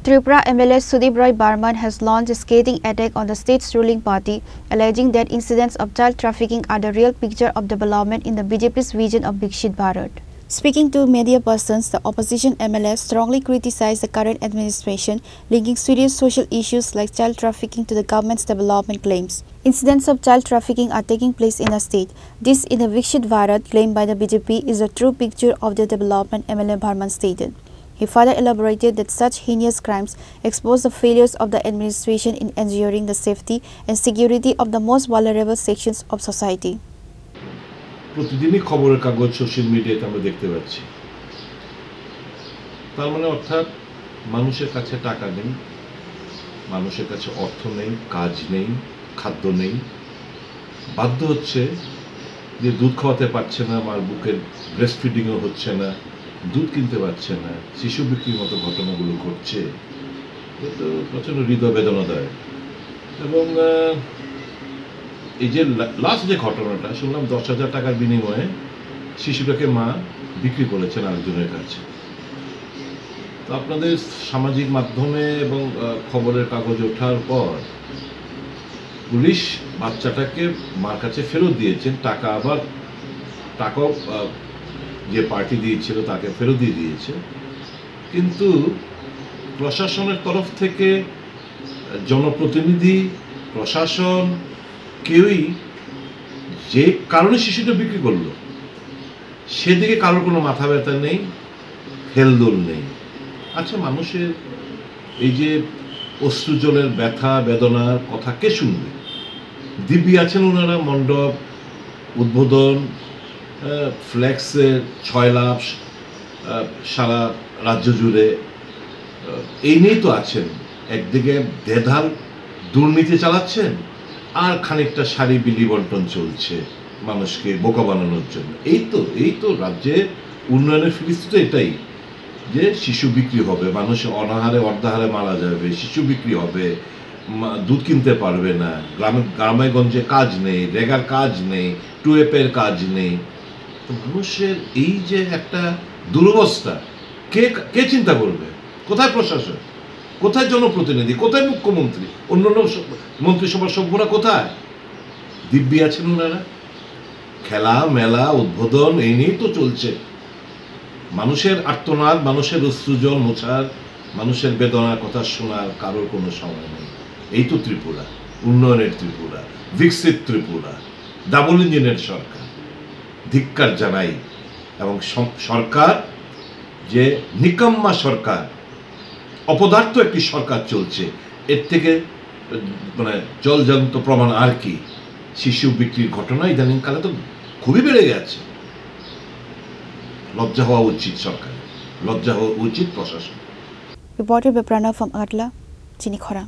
Tripura MLA Sudeep Roy Barman has launched a scathing attack on the state's ruling party, alleging that incidents of child trafficking are the real picture of development in the BJP's vision of Viksit Bharat. Speaking to media persons, the opposition MLA strongly criticized the current administration, linking serious social issues like child trafficking to the government's development claims. Incidents of child trafficking are taking place in the state. This, in the Viksit Bharat claimed by the BJP, is a true picture of the development, MLA Barman stated. He further elaborated that such heinous crimes expose the failures of the administration in ensuring the safety and security of the most vulnerable sections of society. প্রতিদিনই খবরের কাগজ social মিডিয়াতে আমরা দেখতে পাচ্ছি। তার মানে অর্থাৎ মানুষের কাছে টাকা নেই, মানুষের কাছে অর্থ নেই, কাজ নেই, খাদ্য নেই, বাধ্য হচ্ছে যে দুধ খাওয়াতে পারছে না, মার বুকের ব্রেস্ট ফিডিংও হচ্ছে না, দুধ কিনতে পারছে না, শিশু বিক্রির মতো ঘটনাগুলো ঘটছে। তো প্রচণ্ড হৃদয় বেদনাদায়ক। এবং এই যে লাস্ট যে ঘটনাটা শুনলাম, 10,000 টাকার বিনিময়ে শিশুটাকে মা বিক্রি করেছেন আরেকজনের কাছে। তো আপনাদের সামাজিক মাধ্যমে এবং খবরের কাগজ ওঠার পর পুলিশ বাচ্চাটাকে মার কাছে ফেরত দিয়েছেন, টাকাও যে পার্টি দিয়েছিল তাকে ফেরত দিয়ে দিয়েছে। কিন্তু প্রশাসনের তরফ থেকে জনপ্রতিনিধি, প্রশাসন কেউই যে কারণে শিশুটা বিক্রি করলো সেদিকে কারোর কোনো মাথা ব্যথা নেই, হেলদোল নেই। আচ্ছা, মানুষের এই যে অশ্রুজলের ব্যথা বেদনার কথা কে শুনবে? দিব্যি আছেন ওনারা, মণ্ডপ উদ্বোধন, ফ্ল্যাক্সের 6 লাভ সারা রাজ্য জুড়ে, এই নিয়েই তো আছেন। একদিকে দেধার দুর্নীতি চালাচ্ছেন, আর খানিকটা শাড়ি বিলি বন্টন চলছে মানুষকে বোকা বানানোর জন্য। এই তো রাজ্যে উন্নয়নের ফিরিস্তি তো এটাই, যে শিশু বিক্রি হবে, মানুষ অনাহারে অর্ধাহারে মারা যাবে, শিশু বিক্রি হবে, দুধ কিনতে পারবে না, গ্রামে গঞ্জে কাজ নেই, রেগার কাজ নেই, টুয়েপের কাজ নেই। তো মানুষের এই যে একটা দুরবস্থা কে চিন্তা করবে? কোথায় প্রশাসন, কোথায় জনপ্রতিনিধি, কোথায় মুখ্যমন্ত্রী, অন্যান্য মন্ত্রিসভার সভ্যরা কোথায়? দিব্যি আছেন ওনারা। খেলা মেলা উদ্বোধন এই নিয়েই তো চলছে। মানুষের আর্তনাদ, মানুষের অশ্রুজল মোছার, মানুষের বেদনার কথা শোনার কারোর কোনো সময় নেই। এই তো ত্রিপুরা, উন্নয়নের ত্রিপুরা, বিকশিত ত্রিপুরা, ডাবল ইঞ্জিনের সরকার। ধিক্কার জানাই। এবং সরকার যে নিকাম্মা সরকার, অপদার্থ একটি সরকার চলছে, এর থেকে মানে জলজান্ত প্রমাণ আর কি? শিশু বিক্রির ঘটনা ইদানিং কালে তো খুবই বেড়ে গেছে। লজ্জা হওয়া উচিত সরকার, লজ্জা হওয়া উচিত প্রশাসন। Reported by Pranav from Atla, Chinikhora.